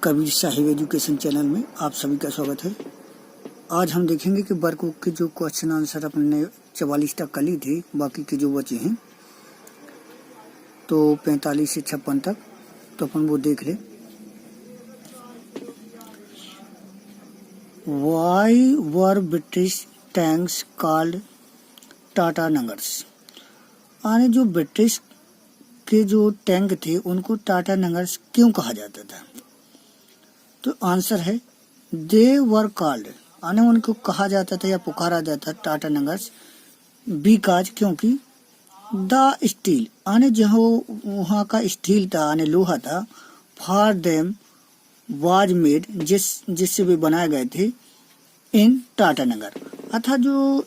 Kabir Sahib education channel में आप सभी का स्वागत है। आज हम देखेंगे कि वर्क बुक के जो क्वेश्चन आंसर अपने 44 तक कर ली थी, बाकी के जो बचे हैं तो 45 से 56 तक, तो अपन वो देख ले। Why were British tanks called Tata Nagars? आने जो ब्रिटिश के जो टैंक थे उनको टाटा नगर्स क्यों कहा जाता था? तो आंसर है दे वर कॉल्ड, आने उनको कहा जाता था या पुकारा जाता टाटा नगर्स बिकॉज, क्योंकि द स्टील, आने जो वहाँ का स्टील था, आने लोहा था, फॉर देम वाज मेड, जिससे वे बनाए गए थे, इन टाटा नगर, अर्थात जो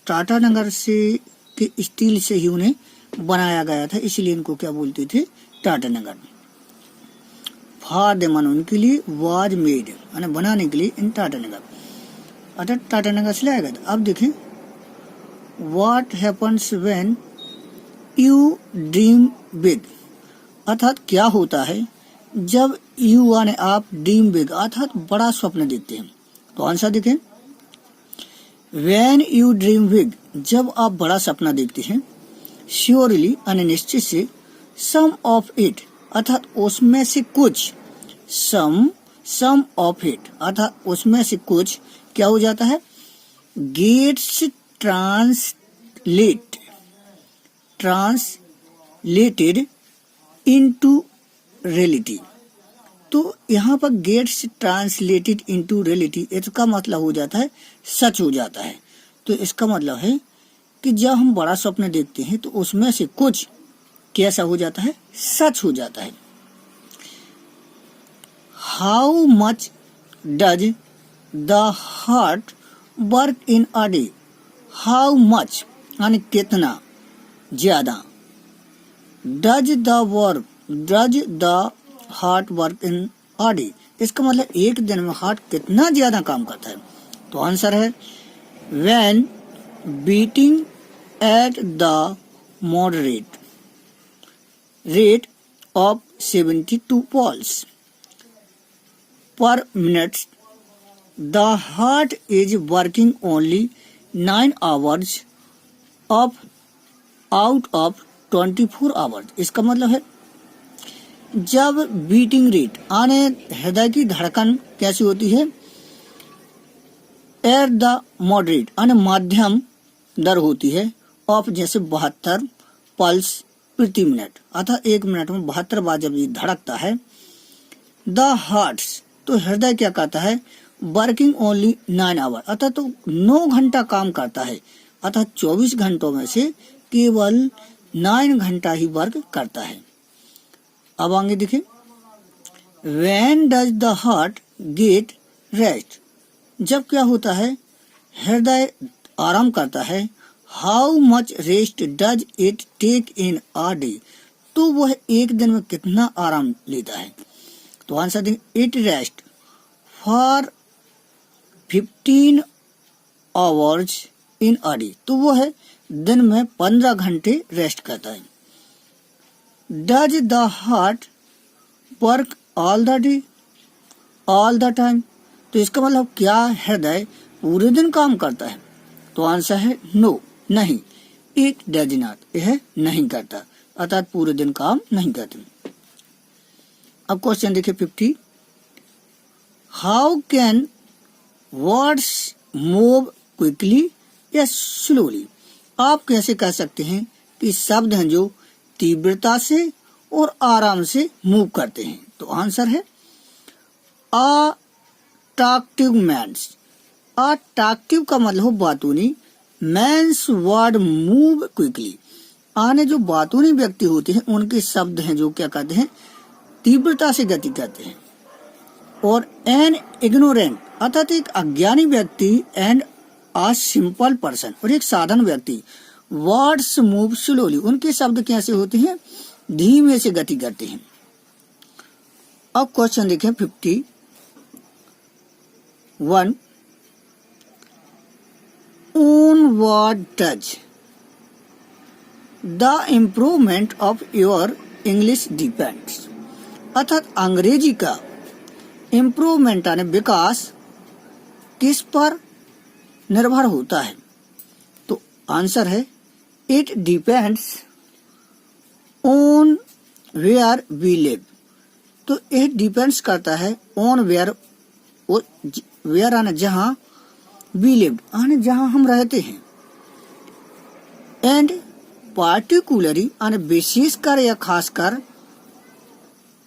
टाटा नगर से के स्टील से ही उन्हें बनाया गया था, इसलिए इनको क्या बोलते थे? टाटा नगर। फॉर देम उनके लिए, वाज मेड यानी बनाने के लिए, इन टाटा नगर, अर्थात टाटा नगर से लाया गया था। अब देखें what happens when you dream big, अर्थात क्या होता है जब यू यानी आप ड्रीम बिग अर्थात बड़ा स्वप्न देखते हैं। तो आंसर देखें व्हेन यू ड्रीम बिग, जब आप बड़ा सपना देखते हैं, श्योरली यानी निश्चित से, सम ऑफ इट अर्थात उसमें से कुछ, सम ऑफ इट अर्थात उसमें से कुछ क्या हो जाता है? Gets translated into reality. तो यहाँ पर गेट्स ट्रांसलेटेड इनटू रियलिटी, इसका मतलब हो जाता है सच हो जाता है। तो इसका मतलब है कि जब हम बड़ा स्वप्न देखते हैं तो उसमें से कुछ कैसा हो जाता है? सच हो जाता है। How much does the heart work in a day? How much यानी कितना ज्यादा, does the heart work in a day, इसका मतलब एक दिन में हार्ट कितना ज्यादा काम करता है। तो आंसर है when beating at the moderate rate of 72 pulse per minute, the heart is working only 9 hours out of 24 hours। इसका मतलब है जब बीटिंग रेट आने हृदय की धड़कन कैसी होती है? एट द मॉडरेट यानी मध्यम दर होती है, ऑफ जैसे 72 पल्स प्रति मिनट, अर्थात एक मिनट में 72 बार जब ये धड़कता है। द हार्ट्स, तो हृदय क्या करता है? वर्किंग ओनली 9 आवर, अर्थात तो 9 घंटा काम करता है, अर्थात 24 घंटों में से केवल 9 घंटा ही वर्क करता है। अब आगे देखें when does the heart get rest, जब क्या होता है? हृदय आराम करता है। How much rest does it take in a day, तो वह एक दिन में कितना आराम लेता है? तो आंसर दें it rest for 15 hours in a day, तो वह दिन में 15 घंटे रेस्ट करता है। Does the heart work all the day all the time, तो इसका मतलब क्या हृदय पूरे दिन काम करता है? तो आंसर है नो, नहीं, इट डज नॉट, यह नहीं करता, अर्थात पूरे दिन काम नहीं करते। अब क्वेश्चन देखिए 50, how can words move quickly या स्लोली? आप कैसे कह सकते हैं कि शब्द हैं जो तीव्रता से और आराम से मूव करते हैं? तो आंसर है अ टॉकटिव मैन्स, अट्रैक्टिव का मतलब हो बातूनी, मैंस वर्ड मूव क्विकली, आने जो बातूनी व्यक्ति होते हैं उनके शब्द हैं जो क्या करते हैं? तीव्रता से गति करते हैं। और एन इग्नोरेंट अर्थात एक अज्ञानी व्यक्ति, एंड अ सिंपल पर्सन और एक साधारण व्यक्ति, वर्ड्स मूव स्लोली, उनके शब्द कैसे होते हैं? धीमे से गति करते हैं। अब क्वेश्चन देखें 51, on what does the improvement of your English depends, अर्थात अंग्रेजी का इम्प्रूवमेंट यानी विकास किस पर निर्भर होता है? तो आंसर है it depends on where we live. तो इट डिपेंड्स करता है ऑन वेयर, वेयर आने जहां, वी लिव आने जहां हम रहते हैं, एंड पार्टिकुलरली आने विशेषकर या खासकर,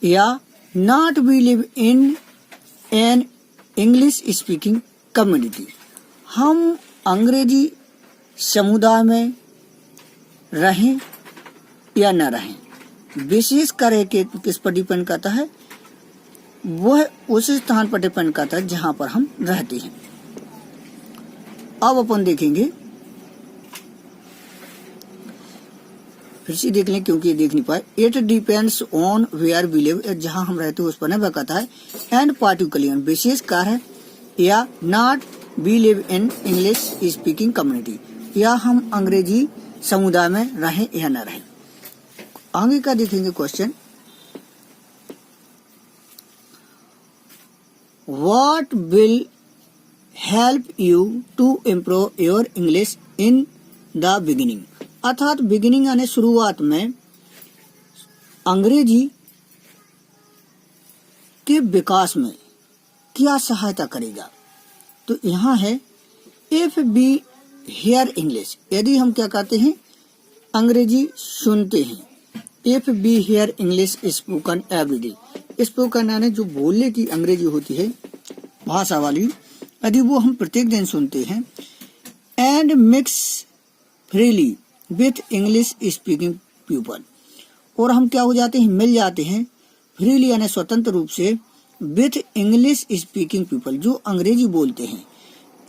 या not we live in an English speaking community, हम अंग्रेजी समुदाय में रहें या न रहें। विशेष करे के किस पर डिपेंड करता है? वह उस स्थान पर डिपेंड करता है जहां पर हम रहते हैं। अब अपन देखेंगे, फिर से देख लें क्योंकि देख नहीं पाए। It depends on where we live, जहां हम रहते हैं उस पर निर्भर करता है, एंड पार्टिकुलरली विशेष कार है, या not we live in English speaking community, या हम अंग्रेजी समुदाय में रहें या न रहें। आगे का देखेंगे question, what will help you to improve your English in the beginning, अर्थात बिगिनिंग यानी शुरुआत में अंग्रेजी के विकास में क्या सहायता करेगा? तो यहाँ है इफ बी हेयर इंग्लिश, यदि हम क्या कहते हैं अंग्रेजी सुनते हैं। If be here English spoken everyday, spoken यानी जो बोलने की अंग्रेजी होती है भाषा वाली, यदि वो हम प्रत्येक दिन सुनते हैं, and mix freely with English speaking people, और हम क्या हो जाते हैं, मिल जाते हैं फ्रीली यानी स्वतंत्र रूप से, विथ इंग्लिश स्पीकिंग पीपल जो अंग्रेजी बोलते हैं,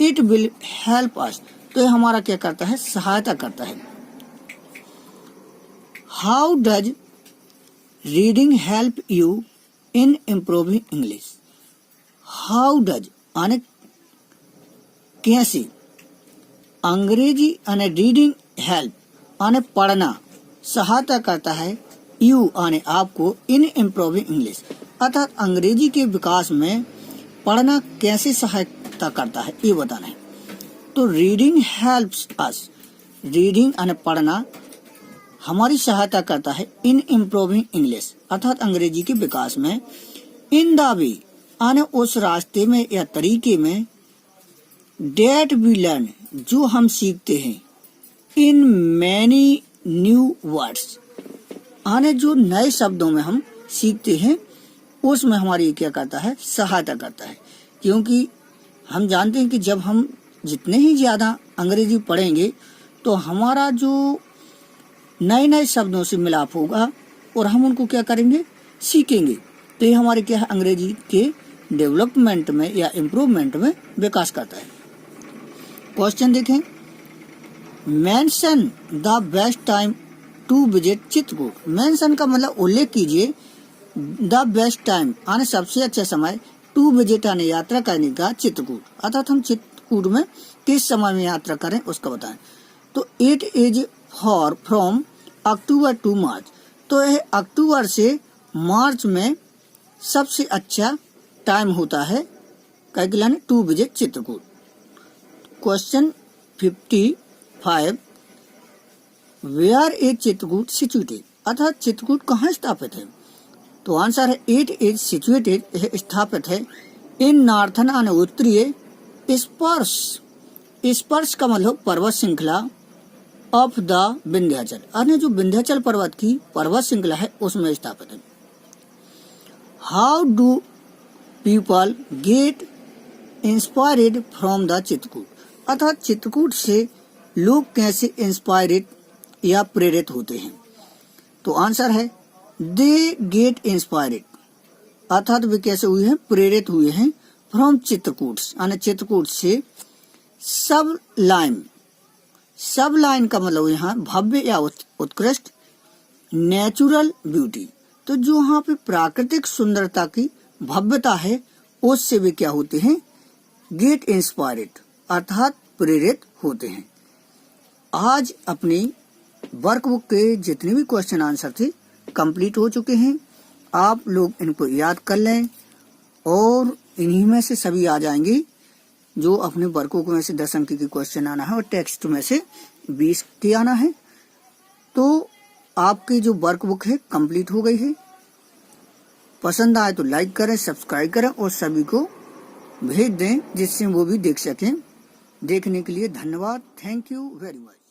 इट विल हेल्प अस, तो ये हमारा क्या करता है, सहायता करता है। How does reading help you in improving English, how does यानी कैसे, अंग्रेजी यानी रीडिंग हेल्प यानी पढ़ना सहायता करता है, यू यानी आपको, इन इम्प्रूविंग इंग्लिश अर्थात अंग्रेजी के विकास में पढ़ना कैसे सहायता करता है ये बताना है। तो रीडिंग हेल्प्स अस, रीडिंग यानी पढ़ना हमारी सहायता करता है, इन इम्प्रूविंग इंग्लिश अर्थात अंग्रेजी के विकास में, इन द वे यानी उस रास्ते में या तरीके में, डेट वी लर्न जो हम सीखते हैं, इन मैनी न्यू वर्ड्स यानी जो नए शब्दों में हम सीखते हैं उसमें हमारी क्या करता है, सहायता करता है। क्योंकि हम जानते हैं कि जब हम जितने ही ज्यादा अंग्रेजी पढ़ेंगे तो हमारा जो नए नए शब्दों से मिलाप होगा और हम उनको क्या करेंगे, सीखेंगे। तो ये हमारे क्या है, अंग्रेजी के डेवलपमेंट में या इम्प्रूवमेंट में विकास करता है। क्वेश्चन देखें, mention the best time to visit Chitrakoot, mention का मतलब उल्लेख कीजिए, द बेस्ट टाइम यानी सबसे अच्छा समय, टू विजिट यानी यात्रा करने का, चित्रकूट अर्थात हम चित्रकूट में किस समय में यात्रा करें उसका बताएं। तो it is for from October to March, तो यह अक्टूबर से मार्च में सबसे अच्छा टाइम होता है calculate to visit Chitrakoot. Question 55, where is Chitrakoot situated, अर्थात चित्रकूट कहाँ स्थापित है? तो आंसर है इट इज सिचुएटेड, स्थापित है, इन नॉर्थन यानी उत्तरीय, स्पर्श, स्पर्श का मतलब पर्वत श्रृंखला, ऑफ द विंध्याचल यानी जो विंध्याचल पर्वत की पर्वत श्रृंखला है उसमें स्थापित है। How do people get inspired from the Chitrakoot, अर्थात चित्रकूट से लोग कैसे इंस्पायर्ड या प्रेरित होते हैं? तो आंसर है दे गेट इंस्पायर्ड, अर्थात वे कैसे हुए हैं, प्रेरित हुए हैं, फ्रॉम चित्रकूट यानी चित्रकूट से। सब लाइन, सब लाइन का मतलब यहाँ भव्य या उत्कृष्ट, नेचुरल ब्यूटी, तो जो यहाँ पे प्राकृतिक सुंदरता की भव्यता है उससे वे क्या होते हैं, गेट इंस्पायर्ड अर्थात प्रेरित होते हैं। आज अपनी वर्कबुक के जितने भी क्वेश्चन आंसर थे कंप्लीट हो चुके हैं, आप लोग इनको याद कर लें और इन्हीं में से सभी आ जाएंगे। जो अपने वर्कों में से 10 अंक की क्वेश्चन आना है और टेक्स्ट में से 20 के आना है। तो आपकी जो वर्कबुक है कंप्लीट हो गई है। पसंद आए तो लाइक करें, सब्सक्राइब करें और सभी को भेज दें जिससे वो भी देख सकें। देखने के लिए धन्यवाद। Thank you very much.